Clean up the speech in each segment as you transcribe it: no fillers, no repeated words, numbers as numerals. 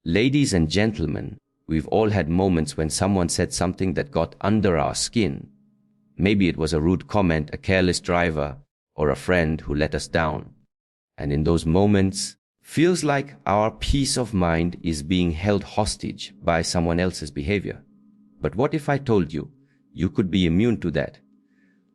Ladies and gentlemen, we've all had moments when someone said something that got under our skin. Maybe it was a rude comment, a careless driver, or a friend who let us down. And in those moments, feels like our peace of mind is being held hostage by someone else's behavior. But what if I told you, you could be immune to that?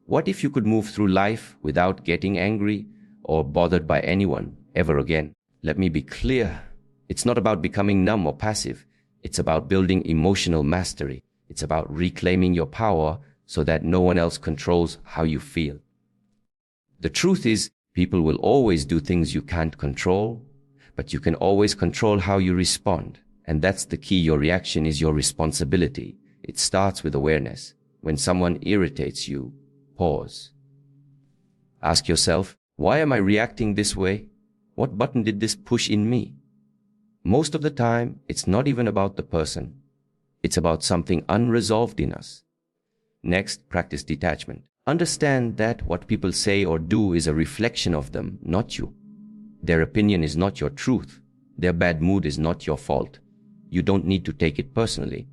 What if you could move through life without getting angry or bothered by anyone ever again? Let me be clear. It's not about becoming numb or passive. It's about building emotional mastery. It's about reclaiming your power so that no one else controls how you feel. The truth is, people will always do things you can't control, but you can always control how you respond. And that's the key. Your reaction is your responsibility. It starts with awareness. When someone irritates you, pause. Ask yourself, why am I reacting this way? What button did this push in me? Most of the time, it's not even about the person. It's about something unresolved in us. Next, practice detachment. Understand that what people say or do is a reflection of them, not you. Their opinion is not your truth. Their bad mood is not your fault. You don't need to take it personally.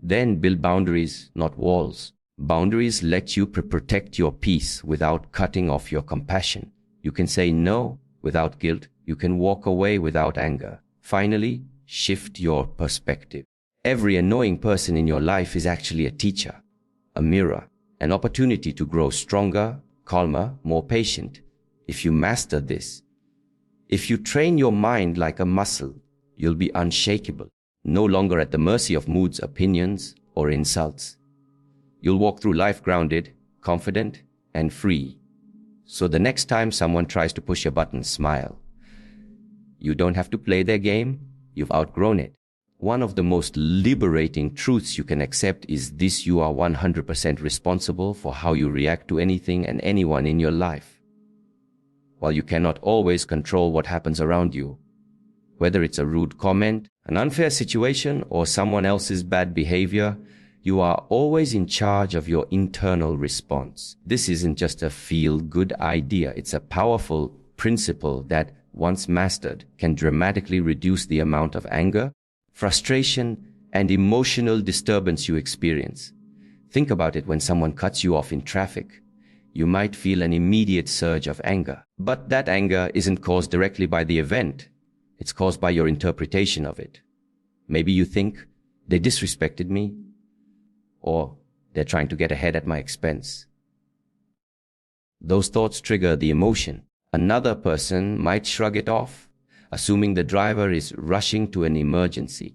Then build boundaries, not walls. Boundaries let you protect your peace without cutting off your compassion. You can say no without guilt. You can walk away without anger. Finally, shift your perspective. Every annoying person in your life is actually a teacher, a mirror, an opportunity to grow stronger, calmer, more patient. If you master this, if you train your mind like a muscle, you'll be unshakable, no longer at the mercy of moods, opinions, or insults. You'll walk through life grounded, confident, and free. So the next time someone tries to push your button, smile. You don't have to play their game. You've outgrown it. One of the most liberating truths you can accept is this: you are 100% responsible for how you react to anything and anyone in your life. While you cannot always control what happens around you, whether it's a rude comment, an unfair situation, or someone else's bad behavior, you are always in charge of your internal response. This isn't just a feel-good idea. It's a powerful principle that, once mastered, can dramatically reduce the amount of anger, frustration, and emotional disturbance you experience. Think about it. When someone cuts you off in traffic, you might feel an immediate surge of anger. But that anger isn't caused directly by the event. It's caused by your interpretation of it. Maybe you think, they disrespected me, or they're trying to get ahead at my expense. Those thoughts trigger the emotion. Another person might shrug it off, assuming the driver is rushing to an emergency.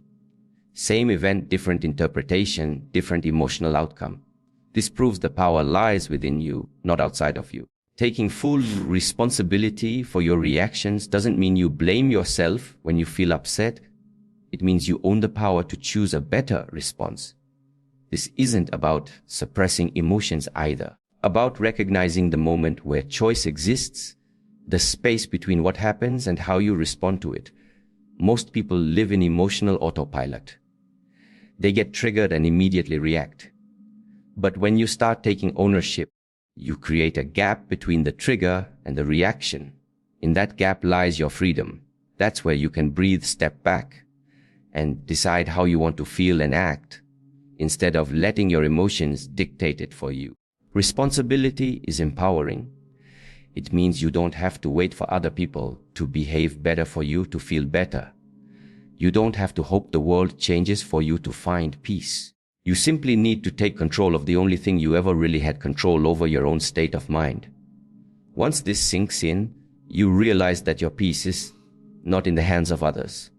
Same event, different interpretation, different emotional outcome. This proves the power lies within you, not outside of you. Taking full responsibility for your reactions doesn't mean you blame yourself when you feel upset. It means you own the power to choose a better response. This isn't about suppressing emotions either. About recognizing the moment where choice exists, the space between what happens and how you respond to it. Most people live in emotional autopilot. They get triggered and immediately react. But when you start taking ownership, you create a gap between the trigger and the reaction. In that gap lies your freedom. That's where you can breathe, step back, and decide how you want to feel and act, instead of letting your emotions dictate it for you. Responsibility is empowering. It means you don't have to wait for other people to behave better for you to feel better. You don't have to hope the world changes for you to find peace. You simply need to take control of the only thing you ever really had control over: your own state of mind. Once this sinks in, you realize that your peace is not in the hands of others.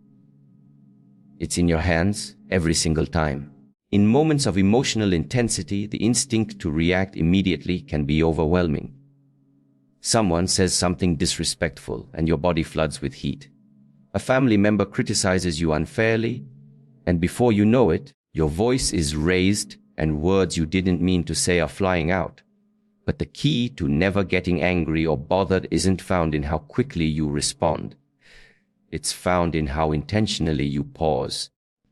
It's in your hands every single time. In moments of emotional intensity, the instinct to react immediately can be overwhelming. Someone says something disrespectful and your body floods with heat. A family member criticizes you unfairly, and before you know it, your voice is raised and words you didn't mean to say are flying out. But the key to never getting angry or bothered isn't found in how quickly you respond. It's found in how intentionally you pause.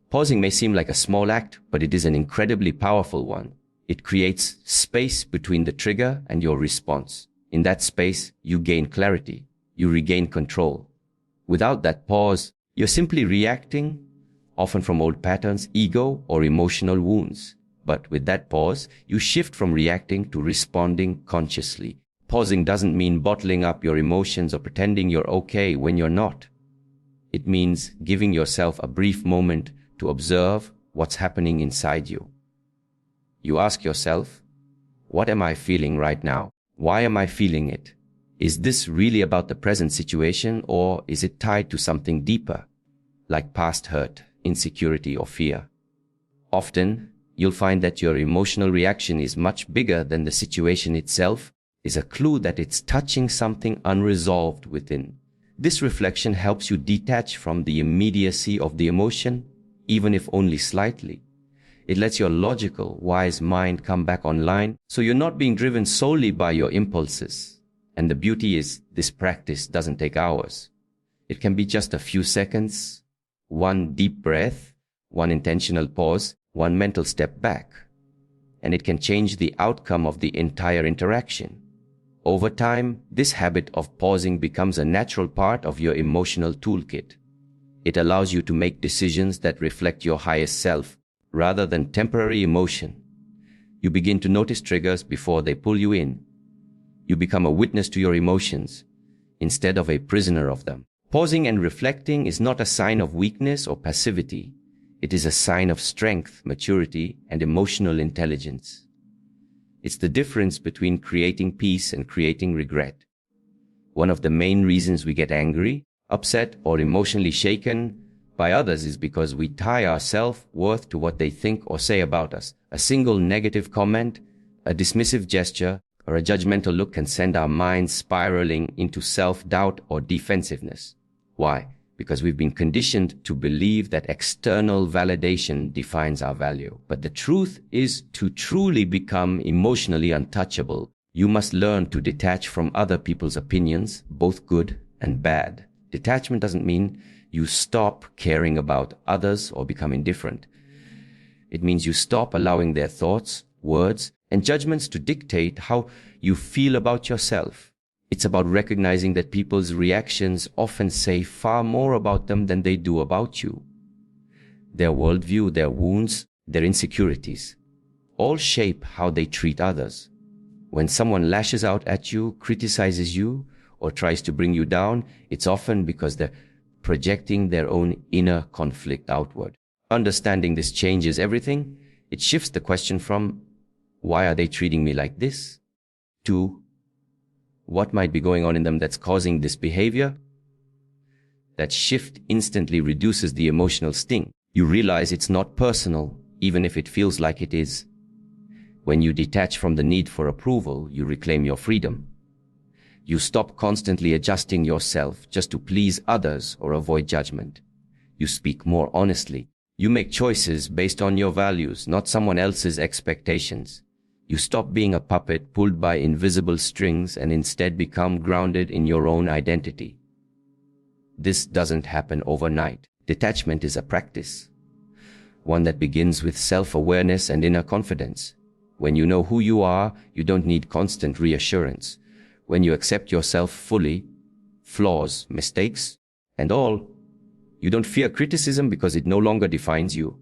Pausing may seem like a small act, but it is an incredibly powerful one. It creates space between the trigger and your response. In that space, you gain clarity. You regain control. Without that pause, You're simply reacting, often from old patterns, ego, or emotional wounds. But with that pause, you shift from reacting to responding consciously. Pausing doesn't mean bottling up your emotions or pretending you're okay when you're not. It means giving yourself a brief moment to observe what's happening inside you. You ask yourself, what am I feeling right now? Why am I feeling it? Is this really about the present situation, or is it tied to something deeper, like past hurt, insecurity, or fear? Often, you'll find that your emotional reaction is much bigger than the situation itself, is a clue that it's touching something unresolved within. This reflection helps you detach from the immediacy of the emotion, even if only slightly. It lets your logical, wise mind come back online, so you're not being driven solely by your impulses. And the beauty is, this practice doesn't take hours. It can be just a few seconds, one deep breath, one intentional pause, one mental step back. And it can change the outcome of the entire interaction. Over time, this habit of pausing becomes a natural part of your emotional toolkit. It allows you to make decisions that reflect your highest self, rather than temporary emotion. You begin to notice triggers before they pull you in. You become a witness to your emotions, instead of a prisoner of them. Pausing and reflecting is not a sign of weakness or passivity. It is a sign of strength, maturity, and emotional intelligence. It's the difference between creating peace and creating regret. One of the main reasons we get angry, upset, or emotionally shaken by others is because we tie our self-worth to what they think or say about us. A single negative comment, a dismissive gesture, or a judgmental look can send our minds spiraling into self-doubt or defensiveness. Why? Because we've been conditioned to believe that external validation defines our value. But the truth is, to truly become emotionally untouchable, you must learn to detach from other people's opinions, both good and bad. Detachment doesn't mean you stop caring about others or become indifferent. It means you stop allowing their thoughts, words, and judgments to dictate how you feel about yourself. It's about recognizing that people's reactions often say far more about them than they do about you. Their worldview, their wounds, their insecurities, all shape how they treat others. When someone lashes out at you, criticizes you, or tries to bring you down, it's often because they're projecting their own inner conflict outward. Understanding this changes everything. It shifts the question from, why are they treating me like this? To, what might be going on in them that's causing this behavior? That shift instantly reduces the emotional sting. You realize it's not personal, even if it feels like it is. When you detach from the need for approval, you reclaim your freedom. You stop constantly adjusting yourself just to please others or avoid judgment. You speak more honestly. You make choices based on your values, not someone else's expectations. You stop being a puppet pulled by invisible strings and instead become grounded in your own identity. This doesn't happen overnight. Detachment is a practice, one that begins with self-awareness and inner confidence. When you know who you are, you don't need constant reassurance. When you accept yourself fully, flaws, mistakes, and all, you don't fear criticism because it no longer defines you.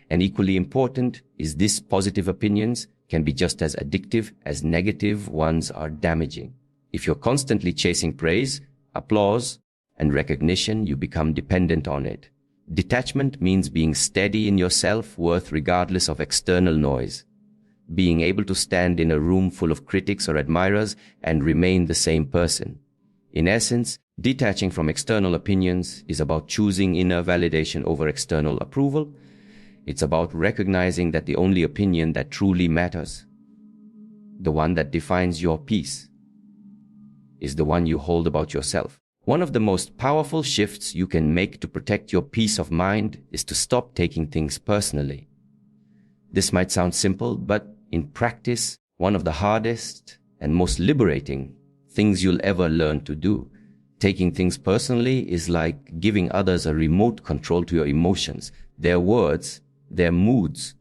And equally important is this: positive opinions can be just as addictive as negative ones are damaging. If you're constantly chasing praise, applause, and recognition, you become dependent on it. Detachment means being steady in your self-worth regardless of external noise. Being able to stand in a room full of critics or admirers and remain the same person. In essence, detaching from external opinions is about choosing inner validation over external approval. It's about recognizing that the only opinion that truly matters, the one that defines your peace, is the one you hold about yourself. One of the most powerful shifts you can make to protect your peace of mind is to stop taking things personally. This might sound simple, but in practice, one of the hardest and most liberating things you'll ever learn to do. Taking things personally is like giving others a remote control to your emotions. Their words, their moods,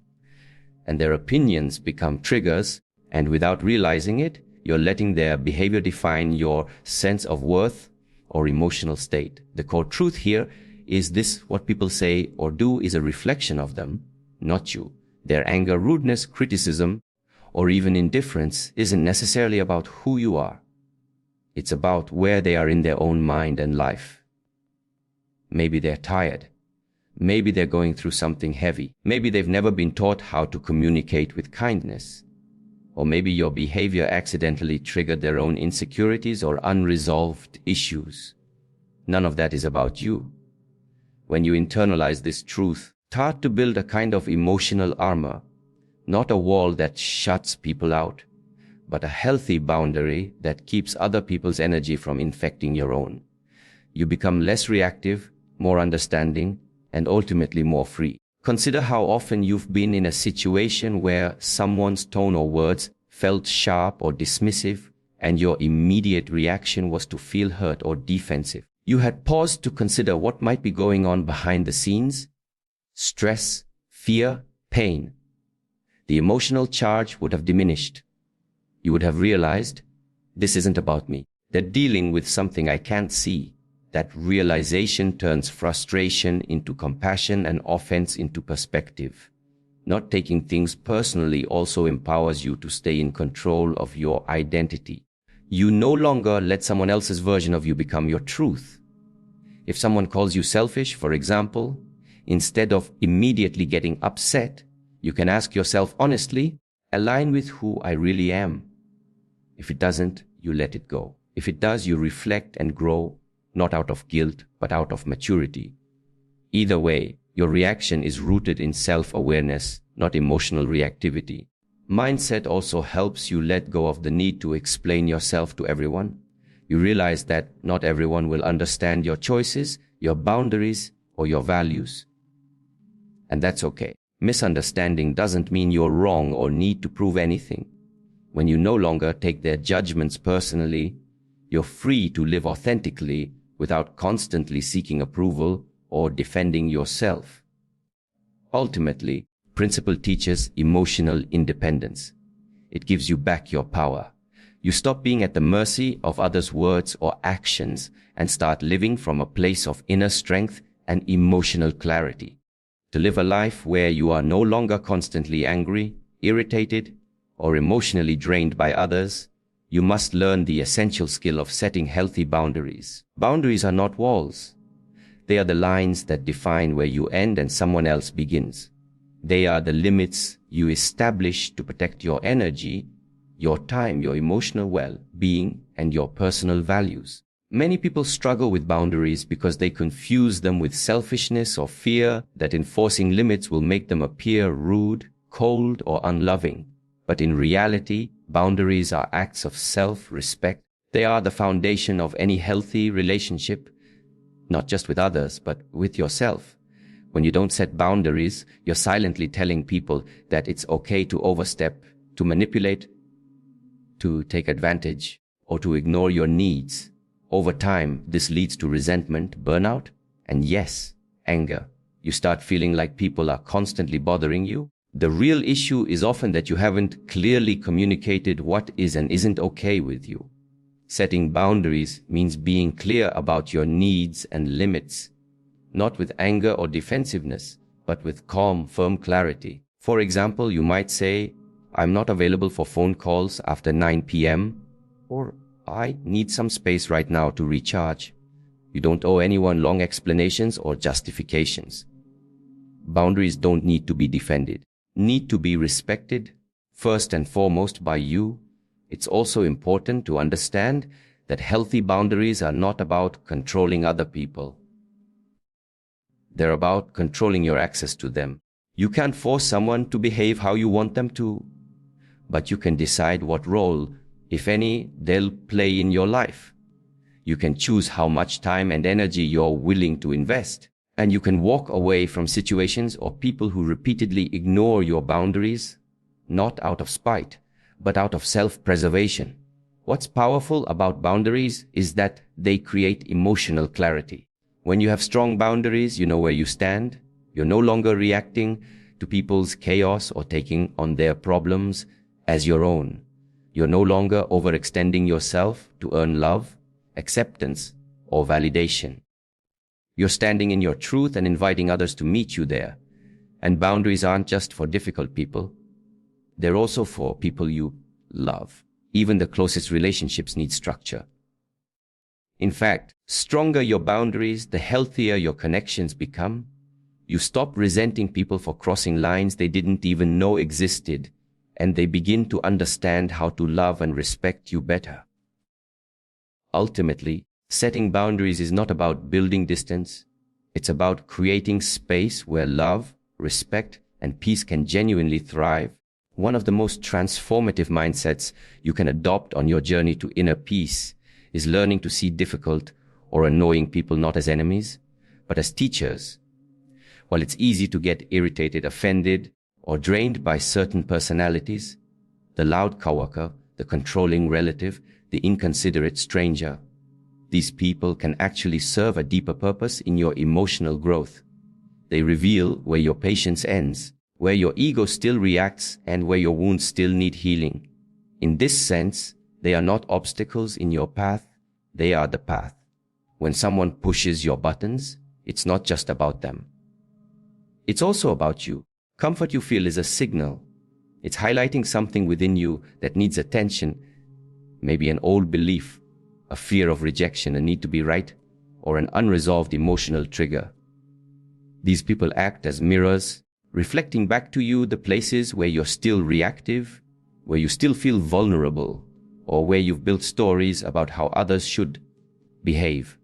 and their opinions become triggers, and without realizing it, you're letting their behavior define your sense of worth or emotional state. The core truth here Is this what people say or do is a reflection of them, not you? Their anger, rudeness, criticism, or even indifference isn't necessarily about who you are. It's about where they are in their own mind and life. Maybe they're tired. Maybe they're going through something heavy. Maybe they've never been taught how to communicate with kindness. Or maybe your behavior accidentally triggered their own insecurities or unresolved issues. None of that is about you. When you internalize this truth, start to build a kind of emotional armor, not a wall that shuts people out, but a healthy boundary that keeps other people's energy from infecting your own. You become less reactive, more understanding, and ultimately more free. Consider how often you've been in a situation where someone's tone or words felt sharp or dismissive, and your immediate reaction was to feel hurt or defensive. You had paused to consider what might be going on behind the scenes: stress, fear, pain. The emotional charge would have diminished. You would have realized, this isn't about me. They're dealing with something I can't see. That realization turns frustration into compassion and offense into perspective. Not taking things personally also empowers you to stay in control of your identity. You no longer let someone else's version of you become your truth. If someone calls you selfish, for example, instead of immediately getting upset, you can ask yourself honestly, align with who I really am. If it doesn't, you let it go. If it does, you reflect and grow, not out of guilt, but out of maturity. Either way, your reaction is rooted in self-awareness, not emotional reactivity. Mindset also helps you let go of the need to explain yourself to everyone. You realize that not everyone will understand your choices, your boundaries, or your values. And that's okay. Misunderstanding doesn't mean you're wrong or need to prove anything. When you no longer take their judgments personally, you're free to live authentically without constantly seeking approval or defending yourself. Ultimately, principle teaches emotional independence. It gives you back your power. You stop being at the mercy of others' words or actions and start living from a place of inner strength and emotional clarity. To live a life where you are no longer constantly angry, irritated, or emotionally drained by others, you must learn the essential skill of setting healthy boundaries. Boundaries are not walls. They are the lines that define where you end and someone else begins. They are the limits you establish to protect your energy, your time, your emotional well-being, and your personal values. Many people struggle with boundaries because they confuse them with selfishness or fear that enforcing limits will make them appear rude, cold, or unloving. But in reality, boundaries are acts of self-respect. They are the foundation of any healthy relationship, not just with others, but with yourself. When you don't set boundaries, you're silently telling people that it's okay to overstep, to manipulate, to take advantage, or to ignore your needs. Over time, this leads to resentment, burnout, and yes, anger. You start feeling like people are constantly bothering you. The real issue is often that you haven't clearly communicated what is and isn't okay with you. Setting boundaries means being clear about your needs and limits, not with anger or defensiveness, but with calm, firm clarity. For example, you might say, I'm not available for phone calls after 9 p.m. or I need some space right now to recharge. You don't owe anyone long explanations or justifications. Boundaries don't need to be defended, need to be respected, first and foremost by you. It's also important to understand that healthy boundaries are not about controlling other people. They're about controlling your access to them. You can't force someone to behave how you want them to, but you can decide what role, if any, they'll play in your life. You can choose how much time and energy you're willing to invest, and you can walk away from situations or people who repeatedly ignore your boundaries, not out of spite, but out of self-preservation. What's powerful about boundaries is that they create emotional clarity. When you have strong boundaries, you know where you stand. You're no longer reacting to people's chaos or taking on their problems as your own. You're no longer overextending yourself to earn love, acceptance, or validation. You're standing in your truth and inviting others to meet you there. And boundaries aren't just for difficult people. They're also for people you love. Even the closest relationships need structure. In fact, stronger your boundaries, the healthier your connections become. You stop resenting people for crossing lines they didn't even know existed, and they begin to understand how to love and respect you better. Ultimately, setting boundaries is not about building distance. It's about creating space where love, respect, and peace can genuinely thrive. One of the most transformative mindsets you can adopt on your journey to inner peace is learning to see difficult or annoying people not as enemies, but as teachers. While it's easy to get irritated, offended, or drained by certain personalities, the loud coworker, the controlling relative, the inconsiderate stranger, these people can actually serve a deeper purpose in your emotional growth. They reveal where your patience ends, where your ego still reacts, and where your wounds still need healing. In this sense, they are not obstacles in your path, they are the path. When someone pushes your buttons, it's not just about them. It's also about you. Comfort you feel is a signal. It's highlighting something within you that needs attention, maybe an old belief, a fear of rejection, a need to be right, or an unresolved emotional trigger. These people act as mirrors, reflecting back to you the places where you're still reactive, where you still feel vulnerable, or where you've built stories about how others should behave.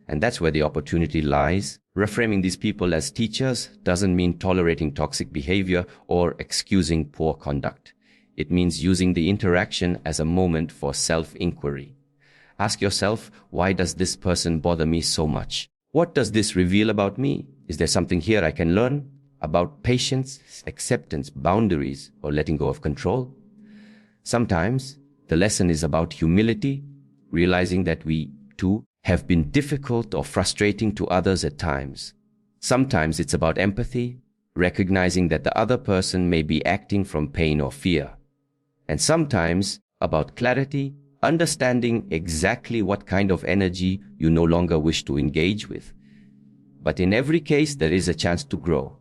And that's where the opportunity lies. Reframing these people as teachers doesn't mean tolerating toxic behavior or excusing poor conduct. It means using the interaction as a moment for self-inquiry. Ask yourself, why does this person bother me so much? What does this reveal about me? Is there something here I can learn about patience, acceptance, boundaries, or letting go of control? Sometimes the lesson is about humility, realizing that we, too, have been difficult or frustrating to others at times. Sometimes it's about empathy, recognizing that the other person may be acting from pain or fear. And sometimes about clarity, understanding exactly what kind of energy you no longer wish to engage with. But in every case, there is a chance to grow.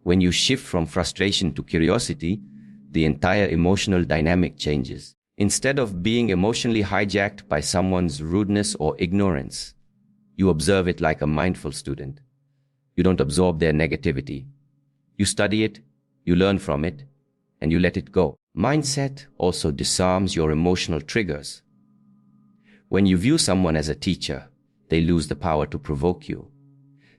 When you shift from frustration to curiosity, the entire emotional dynamic changes. Instead of being emotionally hijacked by someone's rudeness or ignorance, you observe it like a mindful student. You don't absorb their negativity. You study it, you learn from it, and you let it go. Mindset also disarms your emotional triggers. When you view someone as a teacher, they lose the power to provoke you.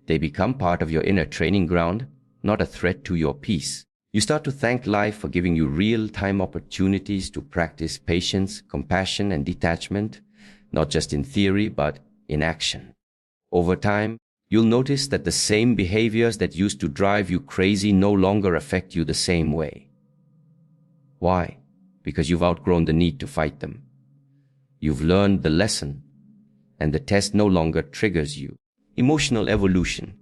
They become part of your inner training ground, not a threat to your peace. You start to thank life for giving you real-time opportunities to practice patience, compassion, and detachment, not just in theory, but in action. Over time, you'll notice that the same behaviors that used to drive you crazy no longer affect you the same way. Why? Because you've outgrown the need to fight them. You've learned the lesson, and the test no longer triggers you. Emotional evolution.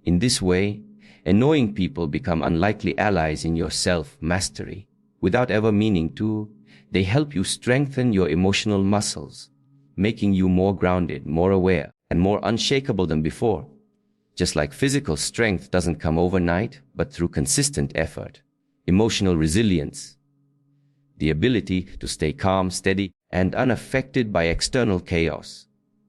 In this way, annoying people become unlikely allies in your self-mastery. Without ever meaning to, they help you strengthen your emotional muscles, making you more grounded, more aware, and more unshakable than before. Just like physical strength doesn't come overnight, but through consistent effort. Emotional resilience, the ability to stay calm, steady, and unaffected by external chaos,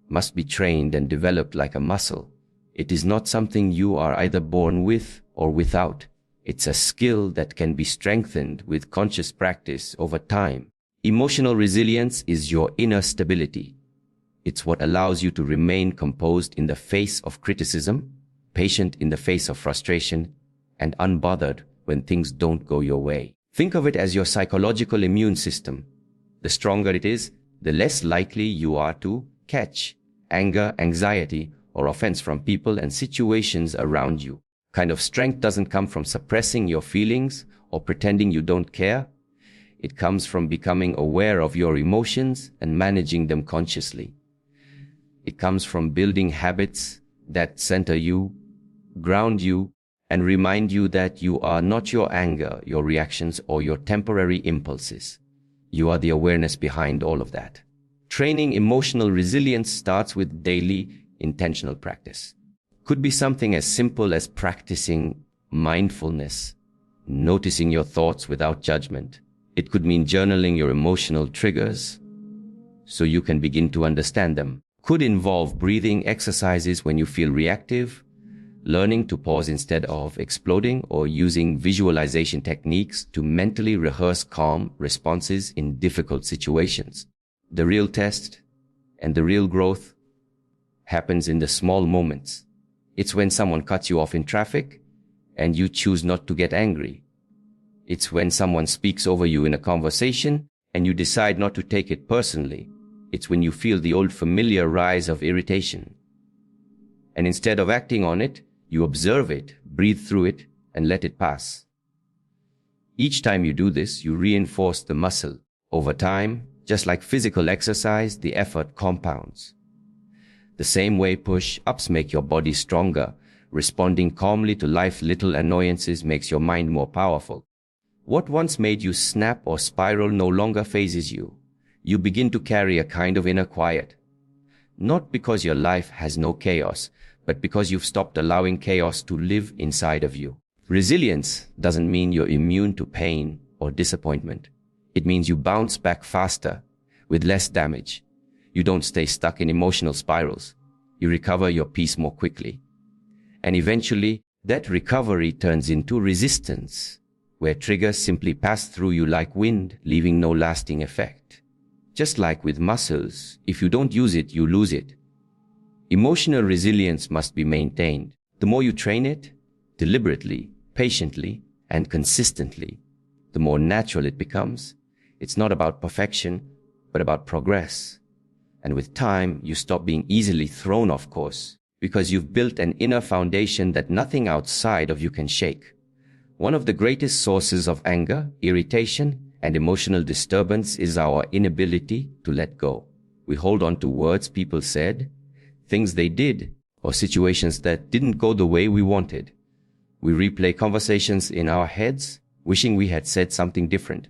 must be trained and developed like a muscle. It is not something you are either born with or without. It's a skill that can be strengthened with conscious practice over time. Emotional resilience is your inner stability. It's what allows you to remain composed in the face of criticism, patient in the face of frustration, and unbothered when things don't go your way. Think of it as your psychological immune system. The stronger it is, the less likely you are to catch anger, anxiety, or offense from people and situations around you. Kind of strength doesn't come from suppressing your feelings or pretending you don't care. It comes from becoming aware of your emotions and managing them consciously. It comes from building habits that center you, ground you, and remind you that you are not your anger, your reactions, or your temporary impulses. You are the awareness behind all of that. Training emotional resilience starts with daily, intentional practice. Could be something as simple as practicing mindfulness, noticing your thoughts without judgment. It could mean journaling your emotional triggers so you can begin to understand them. Could involve breathing exercises when you feel reactive, learning to pause instead of exploding, or using visualization techniques to mentally rehearse calm responses in difficult situations. The real test and the real growth happens in the small moments. It's when someone cuts you off in traffic and you choose not to get angry. It's when someone speaks over you in a conversation and you decide not to take it personally. It's when you feel the old familiar rise of irritation. And instead of acting on it, you observe it, breathe through it, and let it pass. Each time you do this, you reinforce the muscle. Over time, just like physical exercise, the effort compounds. The same way push-ups make your body stronger, responding calmly to life's little annoyances makes your mind more powerful. What once made you snap or spiral no longer phases you. You begin to carry a kind of inner quiet. Not because your life has no chaos, but because you've stopped allowing chaos to live inside of you. Resilience doesn't mean you're immune to pain or disappointment. It means you bounce back faster, with less damage. You don't stay stuck in emotional spirals. You recover your peace more quickly. And eventually, that recovery turns into resistance, where triggers simply pass through you like wind, leaving no lasting effect. Just like with muscles, if you don't use it, you lose it. Emotional resilience must be maintained. The more you train it, deliberately, patiently, and consistently, the more natural it becomes. It's not about perfection, but about progress. And with time, you stop being easily thrown off course because you've built an inner foundation that nothing outside of you can shake. One of the greatest sources of anger, irritation, and emotional disturbance is our inability to let go. We hold on to words people said, things they did, or situations that didn't go the way we wanted. We replay conversations in our heads, wishing we had said something different.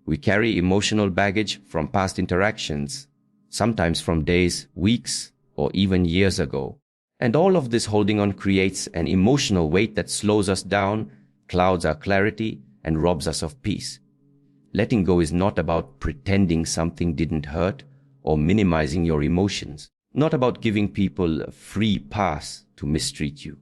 We carry emotional baggage from past interactions, sometimes from days, weeks, or even years ago. And all of this holding on creates an emotional weight that slows us down, clouds our clarity, and robs us of peace. Letting go is not about pretending something didn't hurt or minimizing your emotions. Not about giving people a free pass to mistreat you.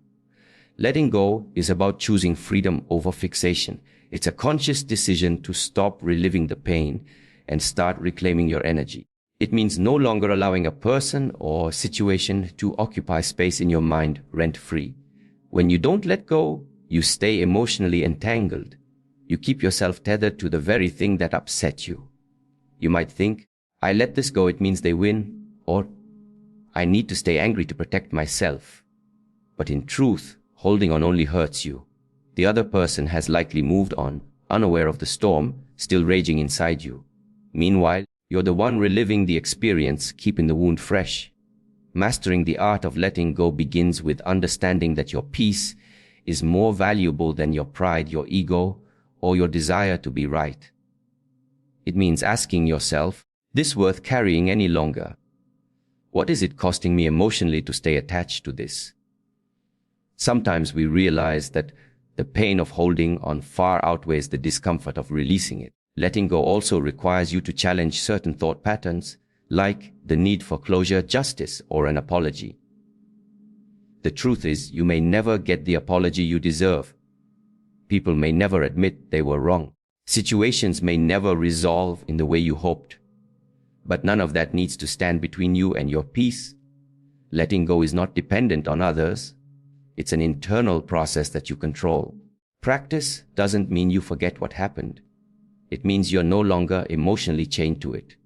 Letting go is about choosing freedom over fixation. It's a conscious decision to stop reliving the pain and start reclaiming your energy. It means no longer allowing a person or situation to occupy space in your mind rent-free. When you don't let go, you stay emotionally entangled. You keep yourself tethered to the very thing that upset you. You might think, I let this go, it means they win, or I need to stay angry to protect myself. But in truth, holding on only hurts you. The other person has likely moved on, unaware of the storm still raging inside you. Meanwhile, you're the one reliving the experience, keeping the wound fresh. Mastering the art of letting go begins with understanding that your peace is more valuable than your pride, your ego, or your desire to be right. It means asking yourself, is this worth carrying any longer? What is it costing me emotionally to stay attached to this? Sometimes we realize that the pain of holding on far outweighs the discomfort of releasing it. Letting go also requires you to challenge certain thought patterns, like the need for closure, justice, or an apology. The truth is, you may never get the apology you deserve. People may never admit they were wrong. Situations may never resolve in the way you hoped. But none of that needs to stand between you and your peace. Letting go is not dependent on others. It's an internal process that you control. Practice doesn't mean you forget what happened. It means you're no longer emotionally chained to it.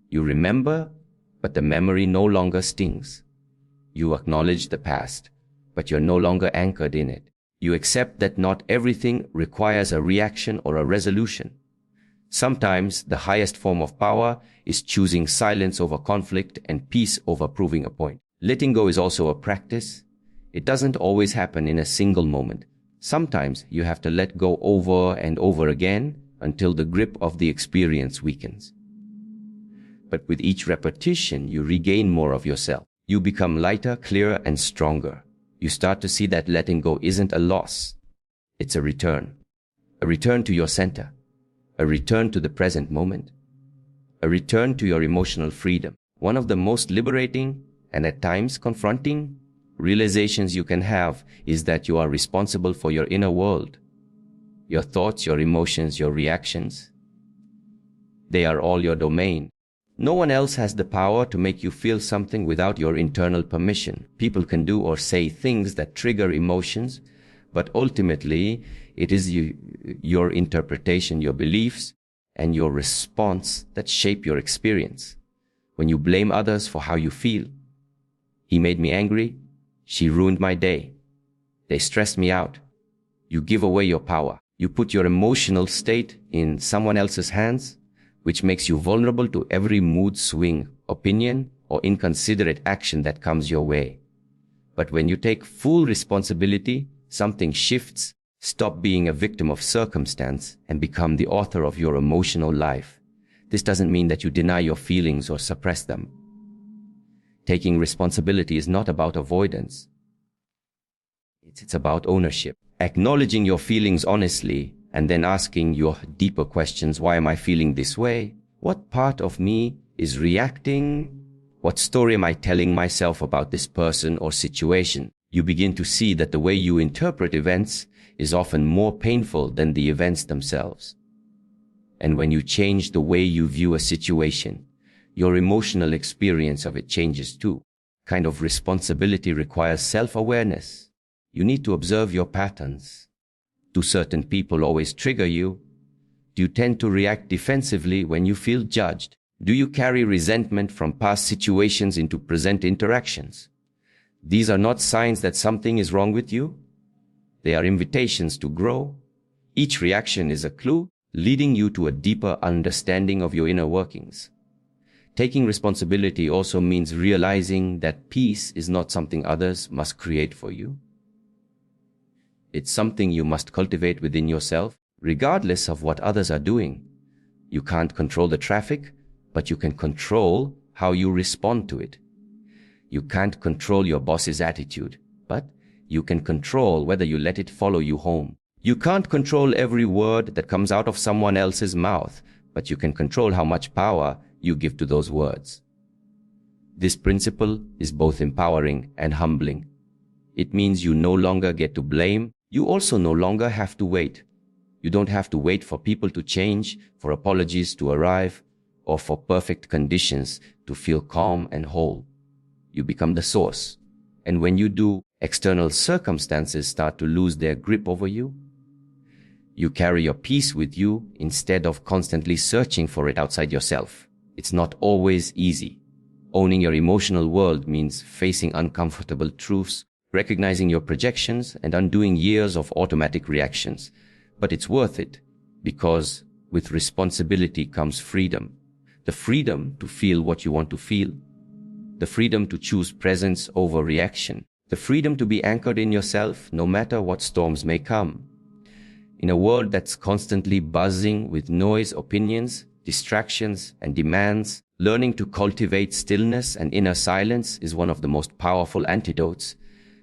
You remember, but the memory no longer stings. You acknowledge the past, but you're no longer anchored in it. You accept that not everything requires a reaction or a resolution. Sometimes the highest form of power is choosing silence over conflict and peace over proving a point. Letting go is also a practice. It doesn't always happen in a single moment. Sometimes you have to let go over and over again until the grip of the experience weakens. But with each repetition, you regain more of yourself. You become lighter, clearer, and stronger. You start to see that letting go isn't a loss. It's a return. A return to your center. A return to the present moment. A return to your emotional freedom. One of the most liberating and at times confronting realizations you can have is that you are responsible for your inner world. Your thoughts, your emotions, your reactions. They are all your domain. No one else has the power to make you feel something without your internal permission. People can do or say things that trigger emotions, but ultimately it is your interpretation, your beliefs, and your response that shape your experience. When you blame others for how you feel, he made me angry, she ruined my day, they stressed me out, you give away your power. You put your emotional state in someone else's hands, which makes you vulnerable to every mood swing, opinion, or inconsiderate action that comes your way. But when you take full responsibility, something shifts. Stop being a victim of circumstance and become the author of your emotional life. This doesn't mean that you deny your feelings or suppress them. Taking responsibility is not about avoidance. It's about ownership. Acknowledging your feelings honestly and then asking your deeper questions. Why am I feeling this way? What part of me is reacting? What story am I telling myself about this person or situation? You begin to see that the way you interpret events is often more painful than the events themselves. And when you change the way you view a situation, your emotional experience of it changes too. Kind of responsibility requires self-awareness. You need to observe your patterns. Do certain people always trigger you? Do you tend to react defensively when you feel judged? Do you carry resentment from past situations into present interactions? These are not signs that something is wrong with you. They are invitations to grow. Each reaction is a clue, leading you to a deeper understanding of your inner workings. Taking responsibility also means realizing that peace is not something others must create for you. It's something you must cultivate within yourself, regardless of what others are doing. You can't control the traffic, but you can control how you respond to it. You can't control your boss's attitude, but you can control whether you let it follow you home. You can't control every word that comes out of someone else's mouth, but you can control how much power you give to those words. This principle is both empowering and humbling. It means you no longer get to blame. You also no longer have to wait. You don't have to wait for people to change, for apologies to arrive, or for perfect conditions to feel calm and whole. You become the source. And when you do, external circumstances start to lose their grip over you. You carry your peace with you instead of constantly searching for it outside yourself. It's not always easy. Owning your emotional world means facing uncomfortable truths, recognizing your projections, and undoing years of automatic reactions. But it's worth it, because with responsibility comes freedom. The freedom to feel what you want to feel. The freedom to choose presence over reaction. The freedom to be anchored in yourself no matter what storms may come. In a world that's constantly buzzing with noise, opinions, distractions, and demands, learning to cultivate stillness and inner silence is one of the most powerful antidotes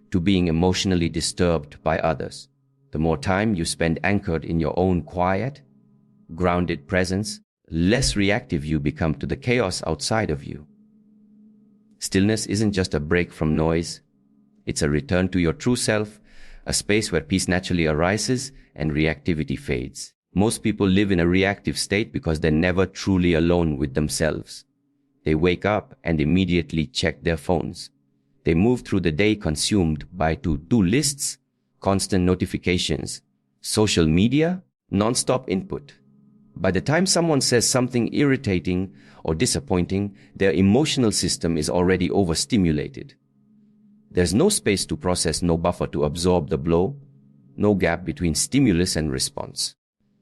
to being emotionally disturbed by others. The more time you spend anchored in your own quiet, grounded presence, less reactive you become to the chaos outside of you. Stillness isn't just a break from noise. It's a return to your true self, a space where peace naturally arises and reactivity fades. Most people live in a reactive state because they're never truly alone with themselves. They wake up and immediately check their phones. They move through the day consumed by to-do lists, constant notifications, social media, non-stop input. By the time someone says something irritating or disappointing, their emotional system is already overstimulated. There's no space to process, no buffer to absorb the blow, no gap between stimulus and response.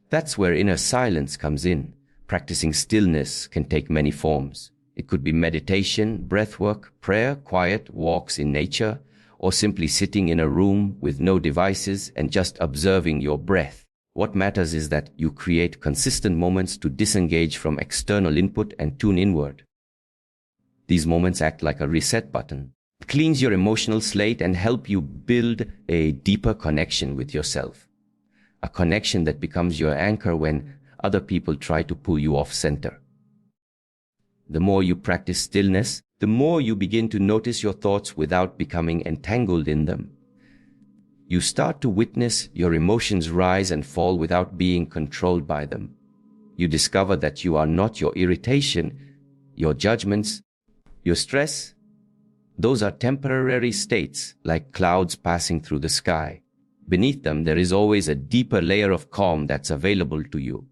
That's where inner silence comes in. Practicing stillness can take many forms. It could be meditation, breathwork, prayer, quiet walks in nature, or simply sitting in a room with no devices and just observing your breath. What matters is that you create consistent moments to disengage from external input and tune inward. These moments act like a reset button. cleans your emotional slate and help you build a deeper connection with yourself. A connection that becomes your anchor when other people try to pull you off center. The more you practice stillness, the more you begin to notice your thoughts without becoming entangled in them. You start to witness your emotions rise and fall without being controlled by them. You discover that you are not your irritation, your judgments, your stress. Those are temporary states, like clouds passing through the sky. Beneath them, there is always a deeper layer of calm that's available to you.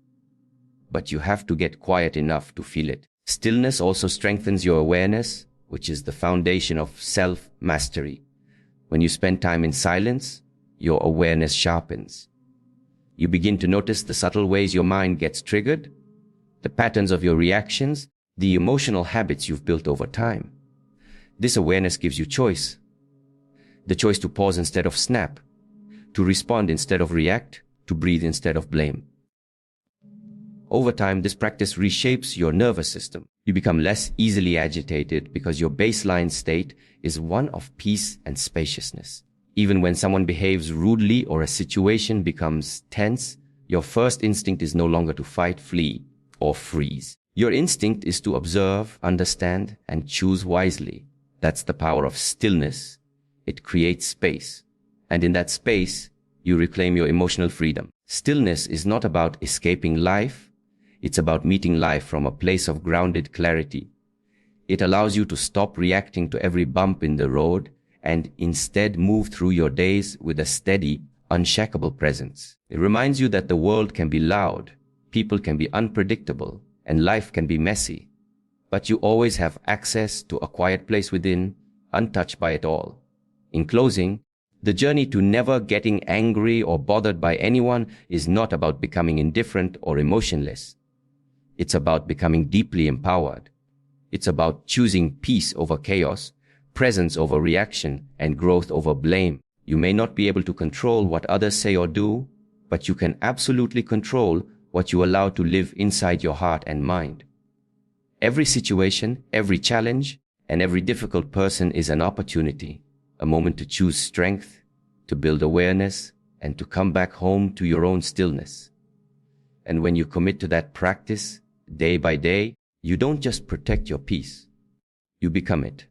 But you have to get quiet enough to feel it. Stillness also strengthens your awareness, which is the foundation of self-mastery. When you spend time in silence, your awareness sharpens. You begin to notice the subtle ways your mind gets triggered, the patterns of your reactions, the emotional habits you've built over time. This awareness gives you choice. The choice to pause instead of snap, to respond instead of react, to breathe instead of blame. Over time, this practice reshapes your nervous system. You become less easily agitated because your baseline state is one of peace and spaciousness. Even when someone behaves rudely or a situation becomes tense, your first instinct is no longer to fight, flee, or freeze. Your instinct is to observe, understand, and choose wisely. That's the power of stillness. It creates space. And in that space, you reclaim your emotional freedom. Stillness is not about escaping life. It's about meeting life from a place of grounded clarity. It allows you to stop reacting to every bump in the road and instead move through your days with a steady, unshakable presence. It reminds you that the world can be loud, people can be unpredictable, and life can be messy. But you always have access to a quiet place within, untouched by it all. In closing, the journey to never getting angry or bothered by anyone is not about becoming indifferent or emotionless. It's about becoming deeply empowered. It's about choosing peace over chaos, presence over reaction, and growth over blame. You may not be able to control what others say or do, but you can absolutely control what you allow to live inside your heart and mind. Every situation, every challenge, and every difficult person is an opportunity, a moment to choose strength, to build awareness, and to come back home to your own stillness. And when you commit to that practice, day by day, you don't just protect your peace, you become it.